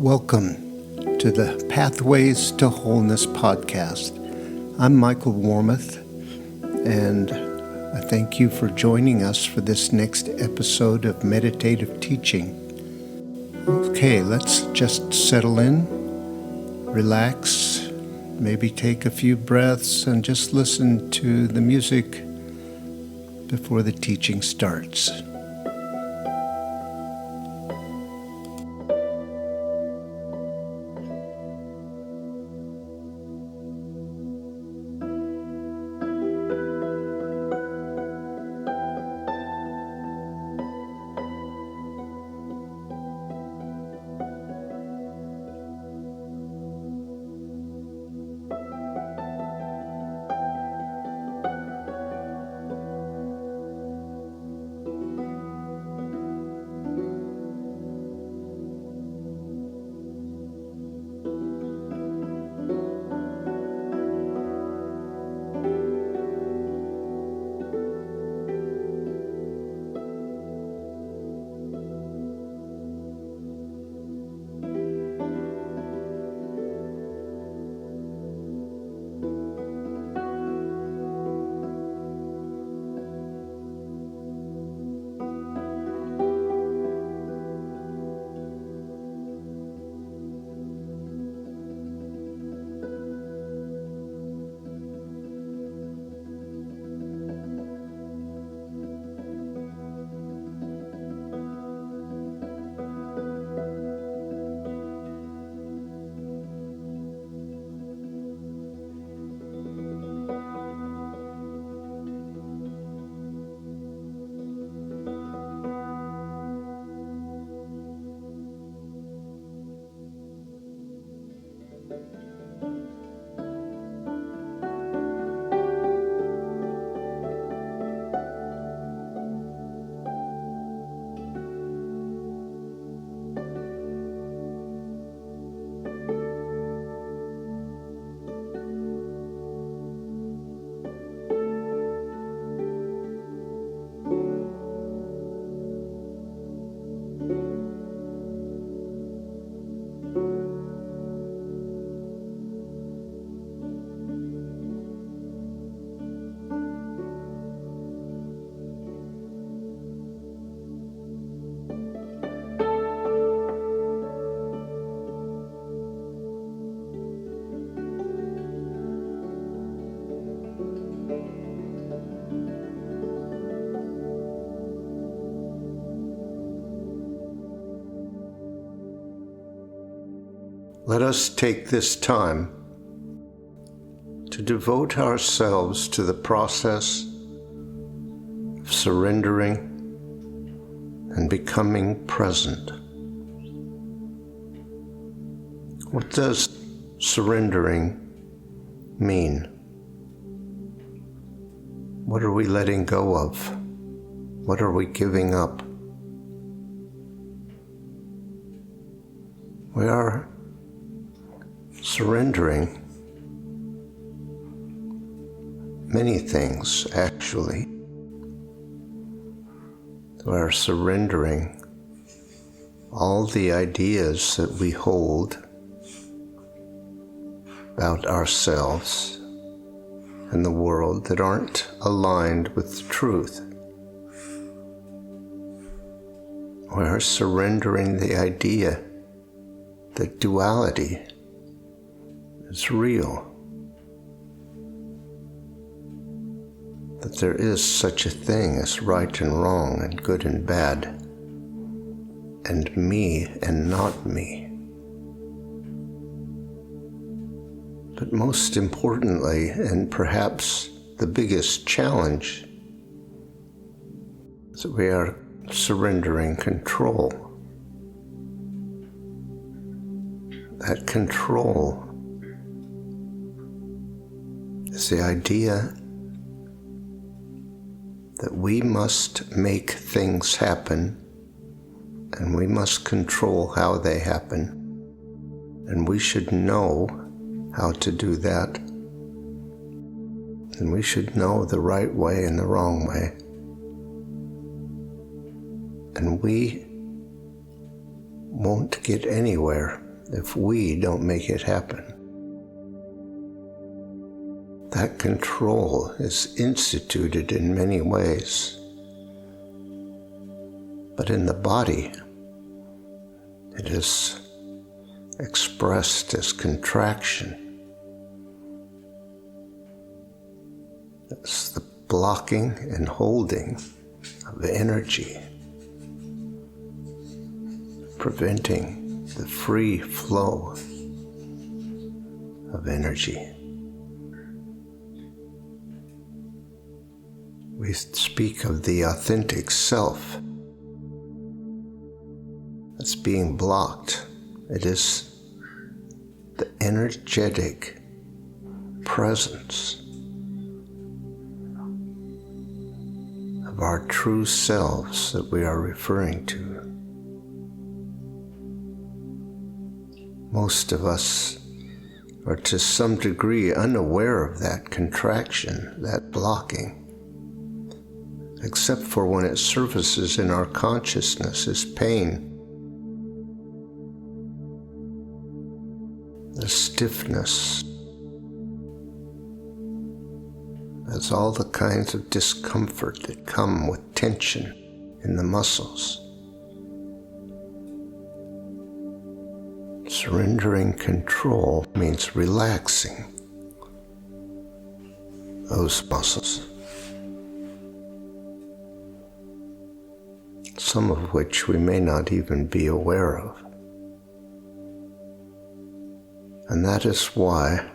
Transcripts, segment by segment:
Welcome to the Pathways to Wholeness podcast. I'm Michael Warmoth, and I thank you for joining us for this next episode of meditative teaching. Okay, let's just settle in, relax, maybe take a few breaths, and just listen to the music before the teaching starts. Let us take this time to devote ourselves to the process of surrendering and becoming present. What does surrendering mean? What are we letting go of? What are we giving up? We are surrendering many things, actually. We are surrendering all the ideas that we hold about ourselves and the world that aren't aligned with the truth. We are surrendering the idea that duality is real, that there is such a thing as right and wrong and good and bad, and me and not me. But most importantly, and perhaps the biggest challenge, is that we are surrendering control. That control is the idea that we must make things happen, and we must control how they happen, and we should know how to do that, and we should know the right way and the wrong way, and we won't get anywhere if we don't make it happen. That control is instituted in many ways, but in the body, it is expressed as contraction. It's the blocking and holding of energy, preventing the free flow of energy. We speak of the authentic self as being blocked. It is the energetic presence of our true selves that we are referring to. Most of us are to some degree unaware of that contraction, that blocking, except for when it surfaces in our consciousness as pain, the stiffness, as all the kinds of discomfort that come with tension in the muscles. Surrendering control means relaxing those muscles, some of which we may not even be aware of. And that is why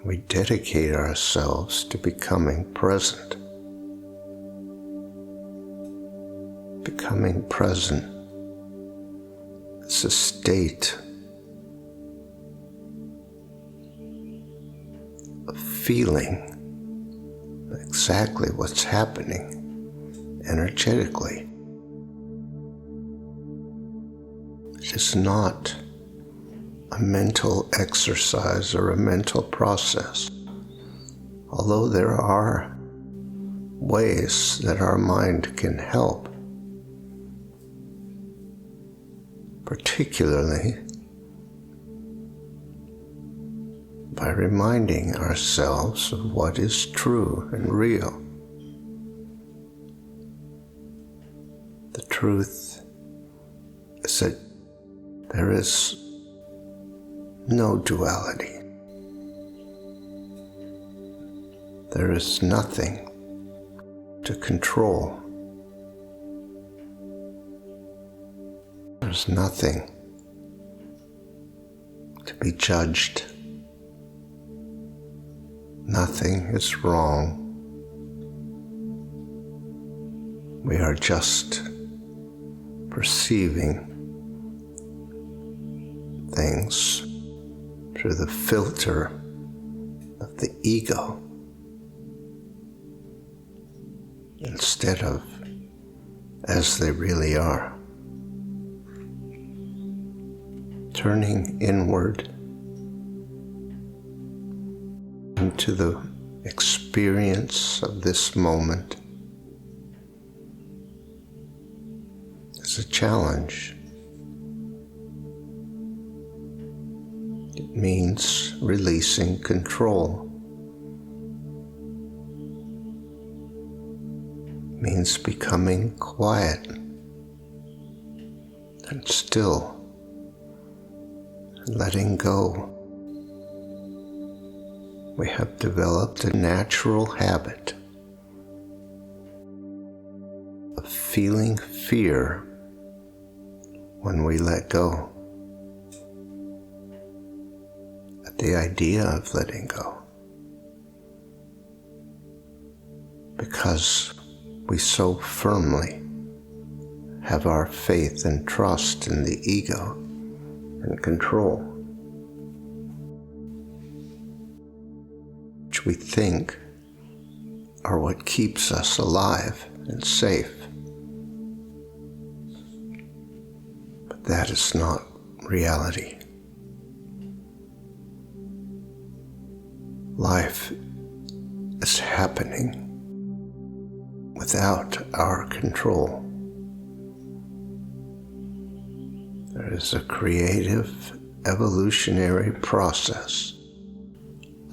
we dedicate ourselves to becoming present. Becoming present is a state of feeling exactly what's happening energetically. It is not a mental exercise or a mental process, although there are ways that our mind can help, particularly by reminding ourselves of what is true and real. The truth is that there is no duality. There is nothing to control. There's nothing to be judged. Nothing is wrong. We are just perceiving things through the filter of the ego instead of as they really are. Turning inward into the experience of this moment is a challenge. It means releasing control. It means becoming quiet and still, and letting go. We have developed a natural habit of feeling fear when we let go. At the idea of letting go. Because we so firmly have our faith and trust in the ego and control, which we think are what keeps us alive and safe. But that is not reality. Life is happening without our control. There is a creative, evolutionary process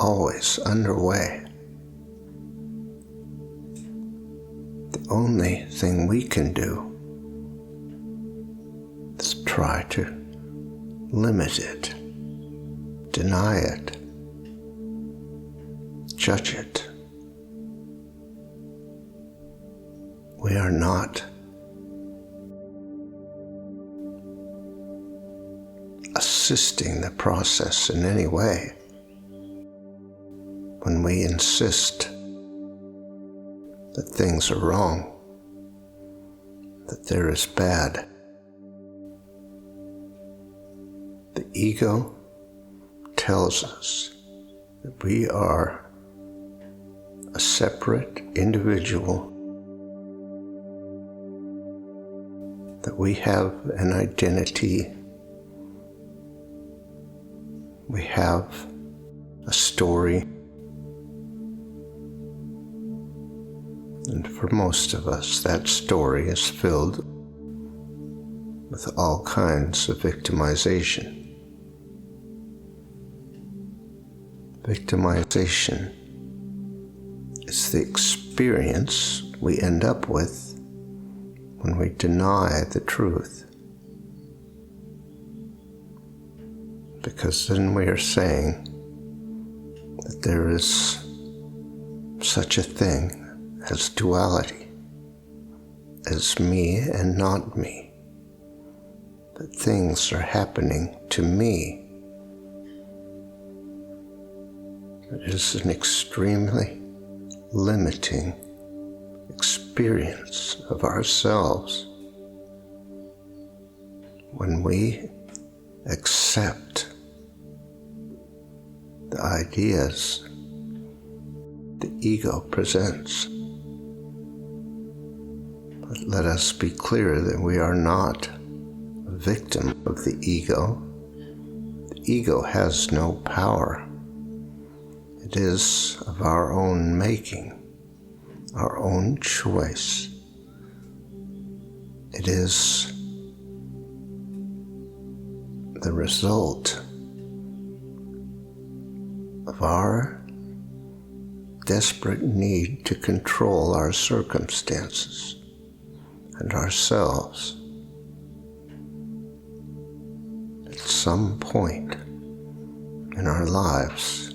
always underway. The only thing we can do is try to limit it, deny it, judge it. We are not assisting the process in any way when we insist that things are wrong, that there is bad. The ego tells us that we are a separate individual, that we have an identity, we have a story, and for most of us, that story is filled with all kinds of victimization. Victimization is the experience we end up with when we deny the truth. Because then we are saying that there is such a thing as duality, as me and not me, that things are happening to me. It is an extremely limiting experience of ourselves when we accept the ideas the ego presents. But let us be clear that we are not a victim of the ego. The ego has no power. It is of our own making, our own choice. It is the result of our desperate need to control our circumstances and ourselves. At some point in our lives,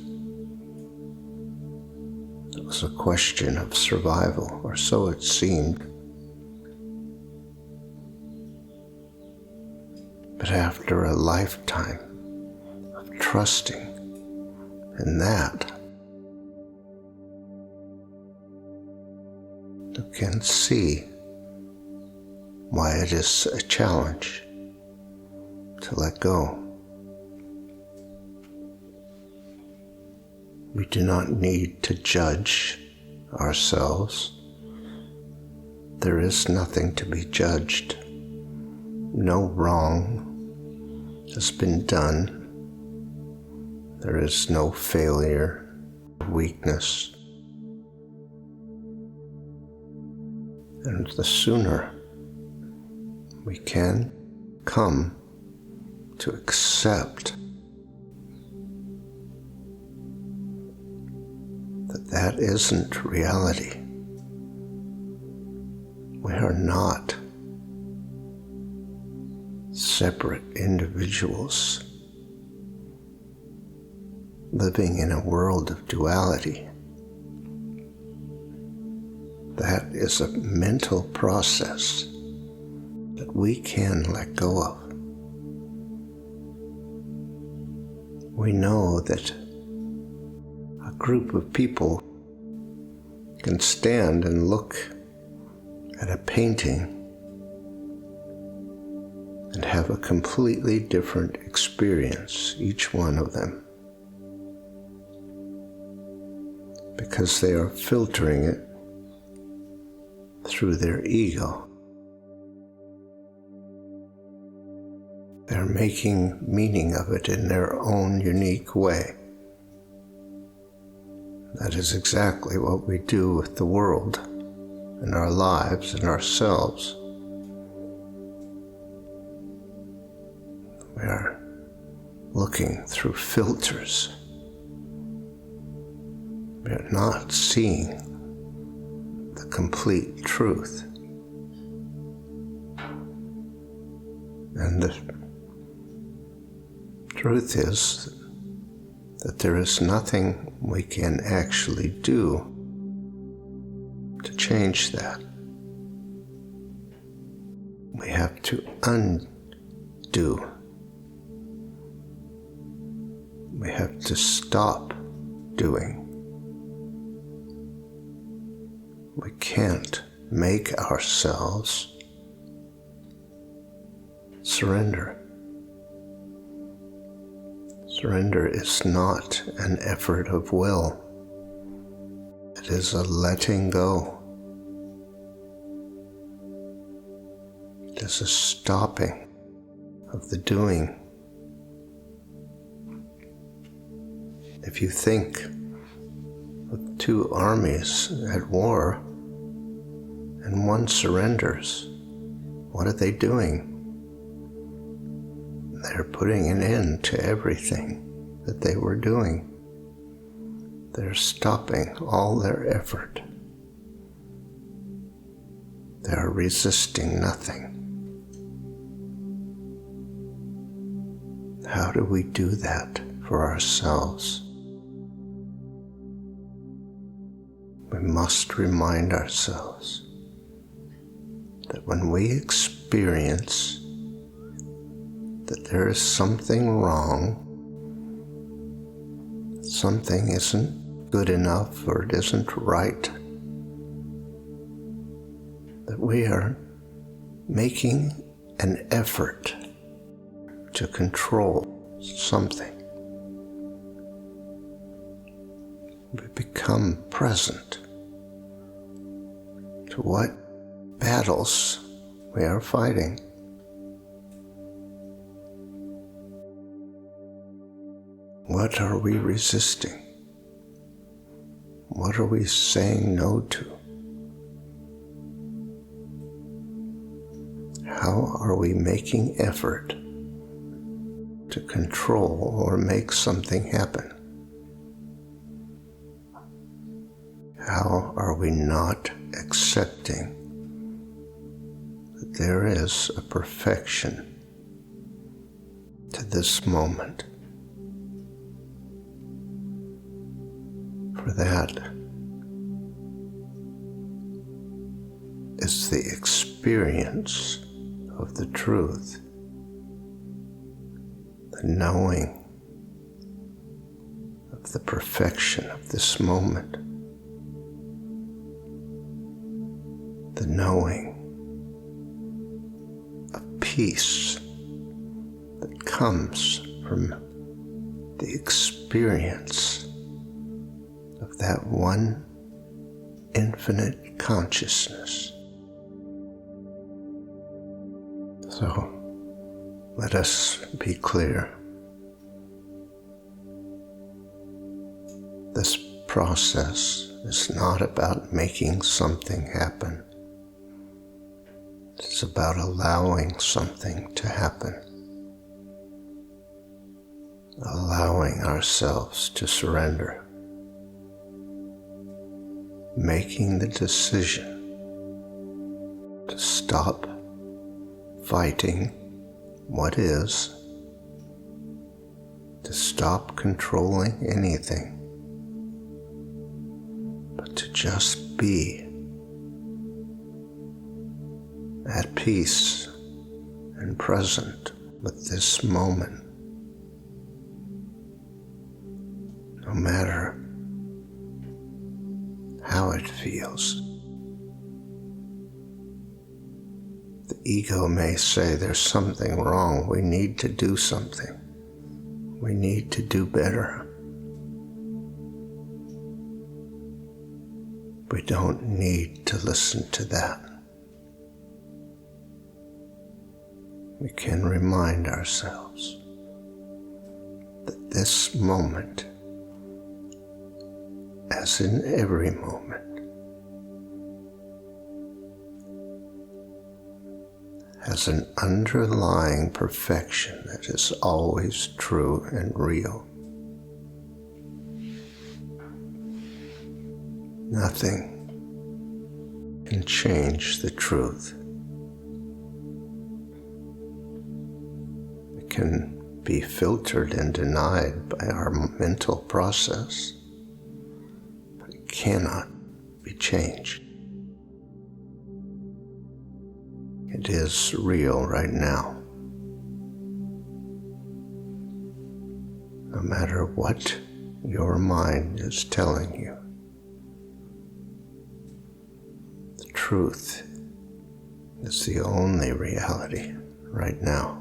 it was a question of survival, or so it seemed. But after a lifetime of trusting in that, you can see why it is a challenge to let go. We do not need to judge ourselves. There is nothing to be judged. No wrong has been done. There is no failure, weakness. And the sooner we can come to accept that that isn't reality. We are not separate individuals living in a world of duality. That is a mental process that we can let go of. We know that a group of people can stand and look at a painting and have a completely different experience, each one of them, because they are filtering it through their ego. They're making meaning of it in their own unique way. That is exactly what we do with the world and our lives and ourselves. We are looking through filters. We are not seeing the complete truth. And the truth is that there is nothing we can actually do to change that. We have to undo. We have to stop doing. We can't make ourselves surrender. Surrender is not an effort of will. It is a letting go. It is a stopping of the doing. If you think of two armies at war and one surrenders, what are they doing? They're putting an end to everything that they were doing. They're stopping all their effort. They're resisting nothing. How do we do that for ourselves? We must remind ourselves that when we experience that there is something wrong, something isn't good enough or it isn't right, that we are making an effort to control something. We become present to what battles we are fighting. What are we resisting? What are we saying no to? How are we making effort to control or make something happen? How are we not accepting that there is a perfection to this moment? For that is the experience of the truth, the knowing of the perfection of this moment, the knowing of peace that comes from the experience of that one infinite consciousness. So let us be clear. This process is not about making something happen. It's about allowing something to happen. Allowing ourselves to surrender. Making the decision to stop fighting what is, to stop controlling anything, but to just be at peace and present with this moment, no matter how it feels. The ego may say there's something wrong, we need to do something, we need to do better. We don't need to listen to that. We can remind ourselves that this moment, as in every moment, has an underlying perfection that is always true and real. Nothing can change the truth. It can be filtered and denied by our mental process, but it cannot be changed. It is real right now. No matter what your mind is telling you, the truth is the only reality right now.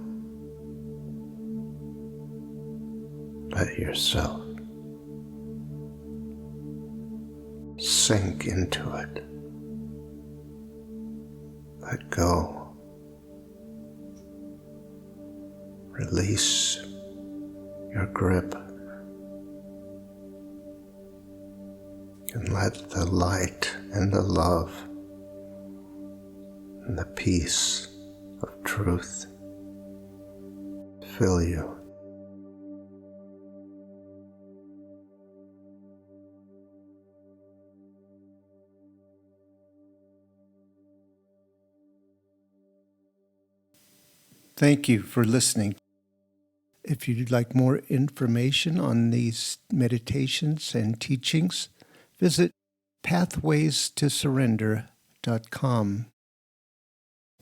Let yourself sink into it. Let go. Release your grip and let the light and the love and the peace of truth fill you. Thank you for listening. If you'd like more information on these meditations and teachings, visit pathwaystosurrender.com.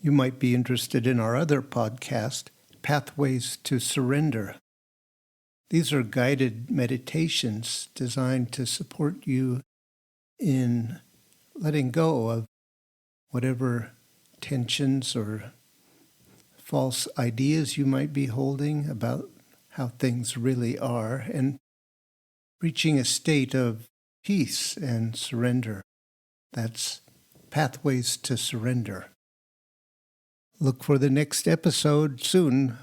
You might be interested in our other podcast, Pathways to Surrender. These are guided meditations designed to support you in letting go of whatever tensions or false ideas you might be holding about how things really are, and reaching a state of peace and surrender. That's Pathways to Surrender. Look for the next episode soon.